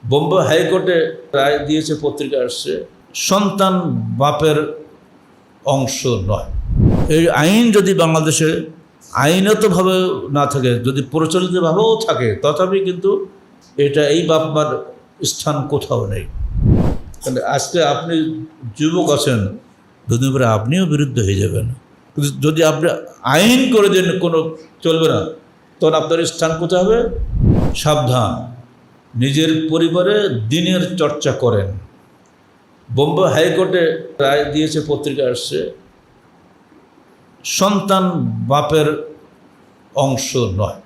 বোম্বে হাইকোর্টে রায় দিয়েছে, পত্রিকা আসছে, সন্তান বাপের অংশ নয়। এই আইন যদি বাংলাদেশে আইনতভাবে না থাকে, যদি প্রচলিতভাবেও থাকে, তথাপি কিন্তু এটা এই বাপ মার স্থান কোথাও নেই। তাহলে আজকে আপনি যুবক আছেন, দুদিন পরে আপনিও বিরুদ্ধ হয়ে যাবেন। যদি আপনি আইন করে দেন কোনো চলবে না, তখন আপনার স্থান কোথায় হবে? সাবধান, নিজের পরিবারে দিনের চর্চা করেন। বোম্বে হাইকোর্টে রায় দিয়েছে, পত্রিকা আসছে, সন্তান বাপের অংশ নয়।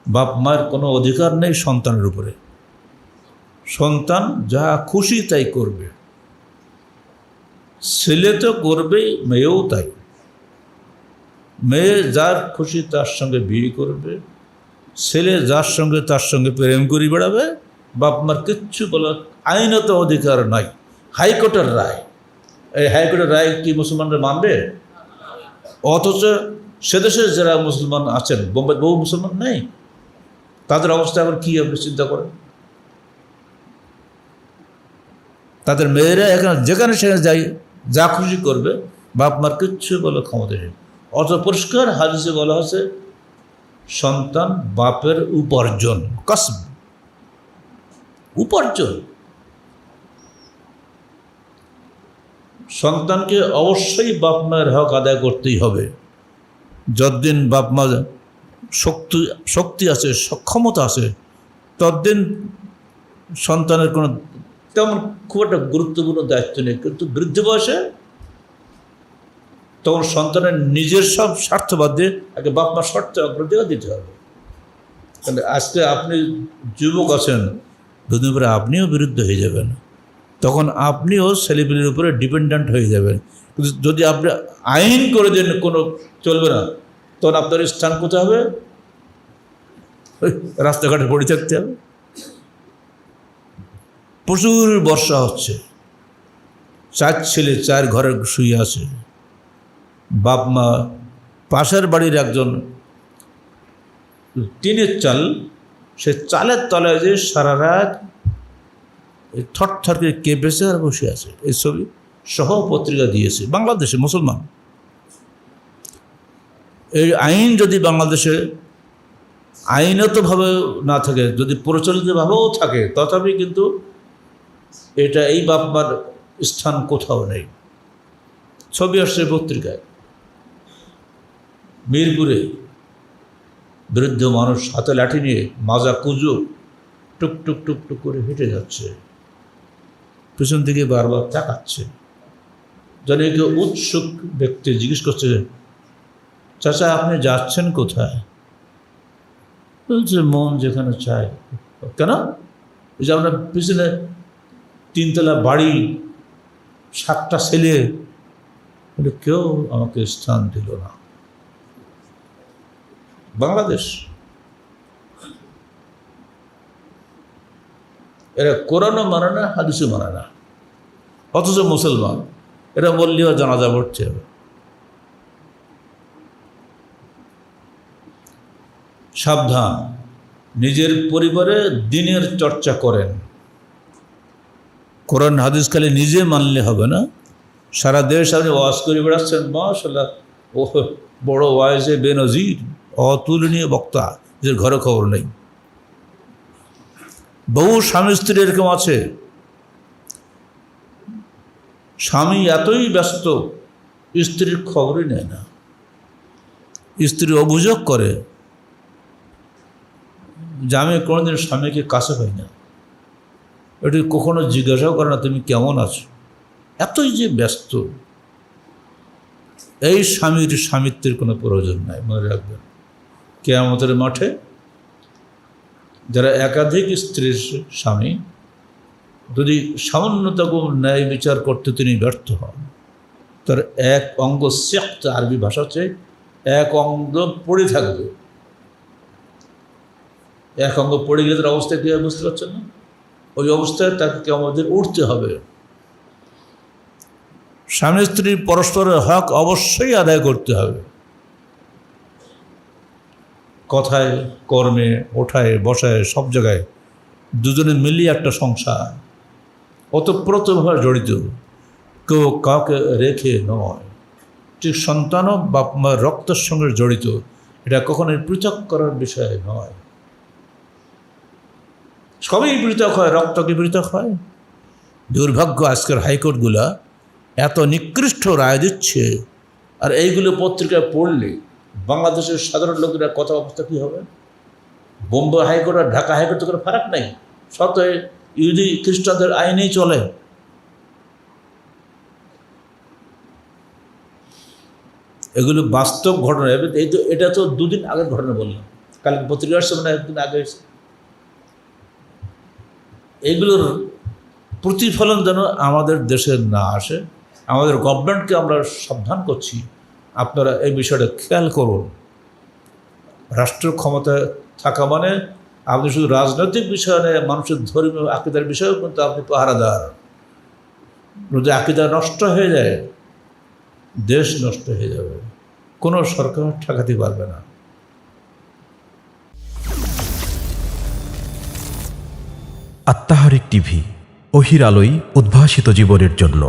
বাপ মায়ের কোনো অধিকার নেই সন্তানের উপরে। সন্তান যা খুশি তাই করবে, ছেলে তো করবেই, মেয়েও তাই। মেয়ে যার খুশি তার সঙ্গে বিয়ে করবে, ছেলে যার সঙ্গে তার সঙ্গে প্রেম করে বেড়াবে। বাপ মার কিচ্ছু বলার আইনত অধিকার নাই। হাইকোর্টের রায়, এই হাইকোর্টের রায় কি মুসলমানরা মানবে? অথচ সেদেশে যারা মুসলমান আছেন, বোম্বে বহু মুসলমান নেই, তাদের অবস্থা এখন কী আপনি চিন্তা করেন। তাদের মেয়েরা এখানে যেখানে সেখানে যাই যা খুশি করবে, বাপ মার কিচ্ছু বলে ক্ষমতা নেই। অত পরিষ্কার হাদিসে বলা হচ্ছে, সন্তান বাপের উপার্জন, কসব, উপার্জন। সন্তানকে অবশ্যই বাপ মায়ের হক আদায় করতেই হবে। যতদিন বাপ মা শক্তি আছে, সক্ষমতা আছে, ততদিন সন্তানের কোনো তেমন খুব একটা গুরুত্বপূর্ণ দায়িত্ব নেই। কিন্তু বৃদ্ধ বয়সে তখন সন্তানের নিজের সব স্বার্থ বাদ দিয়ে আগে বাপ মার স্বার্থে অগ্রাধিকার দিতে হবে। তাহলে আজকে আপনি যুবক আছেন, দুদিন পরে আপনিও বিরুদ্ধ হয়ে যাবেন। তখন আপনিও ছেলেপিলের উপরে ডিপেন্ডেন্ট হয়ে যাবেন। যদি আপনি আইন করে দেন কোনো চলবে না, তখন আপনার স্থান কোথায় হবে? রাস্তাঘাটে পড়ে থাকতে হবে। প্রচুর বর্ষা হচ্ছে, 4 ছেলে 4 ঘরে শুয়ে আছে। বাপ মা, পাশের বাড়ির একজন টিনের চাল, সে চালের তলায় যে সারা রাত থরথর করে কেঁপেছে আর বসে আছে। এই ছবি সহ পত্রিকা দিয়েছে। বাংলাদেশে মুসলমান। এই আইন যদি বাংলাদেশে আইনতভাবে না থাকে, যদি প্রচলিতভাবেও থাকে, তথাপি কিন্তু এটা এই বাপ মার স্থান কোথাও নেই। ছবি আসছে পত্রিকায়, মিরপুরে বৃদ্ধ মানুষ হাতে লাঠি নিয়ে, মাজা কুজো, টুক টুক টুক টুক করে হেঁটে যাচ্ছে, পিছন থেকে বারবার তাকাচ্ছে। যেন কেউ উৎসুক ব্যক্তি জিজ্ঞেস করছে, চাচা আপনি যাচ্ছেন কোথায়? বলছে মন যেখানে চায়। কেন? যে আমরা পিছনে 3 তলা বাড়ি, 7টা ছেলে, বলে কেউ আমাকে স্থান দিল না। বাংলাদেশ, এরা কোরআনও মানে না, হাদিসও মানে না, অথচ মুসলমান। এরা বললেও জানাজা পড়তে হবে। সাবধান, নিজের পরিবারে দিনের চর্চা করেন। কোরআন হাদিস খালি নিজে মানলে হবে না। সারা দেশ আপনি ওয়াজ করে বেড়াচ্ছেন, মাশাআল্লাহ, ও বড় ওয়াইজে বেনজির, অতুলনীয় বক্তা, যে ঘরে খবর নেই। বহু স্বামী স্ত্রী এরকম আছে, স্বামী এতই ব্যস্ত, স্ত্রীর খবরই নেয় না। স্ত্রী অভিযোগ করে যে আমি কোনোদিন স্বামীকে কাছে পাই না, এটি কখনো জিজ্ঞাসাও করে না তুমি কেমন আছো। এতই যে ব্যস্ত। এই স্বামীর স্বামিত্বের কোনো প্রয়োজন নাই, মনে রাখবেন। কিয়ামতের মাঠে যারা একাধিক স্ত্রীর স্বামী, যদি সামান্যতম ন্যায় বিচার করতে তিনি ব্যর্থ হন, তার এক অঙ্গ সিয়াক্ত, আরবি ভাষা হচ্ছে এক অঙ্গ পড়ে থাকবে। এক অঙ্গ পড়ে গেলে তার অবস্থা কী হয় বুঝতে পারছেন না? ওই অবস্থায় তাকে আমাদের উঠতে হবে। স্বামী স্ত্রী পরস্পরের হক অবশ্যই আদায় করতে হবে। কথায়, কর্মে, ওঠায়, বসায়, সব জায়গায় দুজনে মিলিয়ে একটা সংসার, ওতপ্রোতভাবে জড়িত, কেউ কাউকে রেখে নয়। ঠিক সন্তানও বাপ মায়ের রক্তের সঙ্গে জড়িত, এটা কখনোই পৃথক করার বিষয় নয়। সবই পৃথক হয়, রক্ত কি পৃথক হয়? দুর্ভাগ্য আজকের হাইকোর্টগুলা এত নিকৃষ্ট রায় দিচ্ছে, আর এইগুলো পত্রিকায় পড়লে বাংলাদেশের সাধারণ লোকেরা কথা অবস্থা কী হবে? বোম্বে হাইকোর্ট আর ঢাকা হাইকোর্ট তো কোনো ফারাক নেই, সব তো ইহুদি খ্রিস্টানদের আইনেই চলে। এগুলো বাস্তব ঘটনা। এটা তো দুদিন আগের ঘটনা বললাম, কালকে পত্রিকা আসছে, মানে একদিন আগে এসে। এগুলোর প্রতিফলন যেন আমাদের দেশে না আসে, আমাদের গভর্নমেন্টকে আমরা সাবধান করছি, আপনারা এই বিষয়টা খেয়াল করুন। রাষ্ট্র ক্ষমতায় থাকা মানে আপনি শুধু রাজনৈতিক বিষয় নিয়ে, মানুষের ধর্মীয় আকিদার বিষয়েও কিন্তু আপনি পাহারাদার। যদি আকিদা নষ্ট হয়ে যায়, দেশ নষ্ট হয়ে যাবে, কোনো সরকার ঠেকাতে পারবে না। আত্মাহারিক টিভি, ওহির আলোয় উদ্ভাসিত জীবনের জন্য।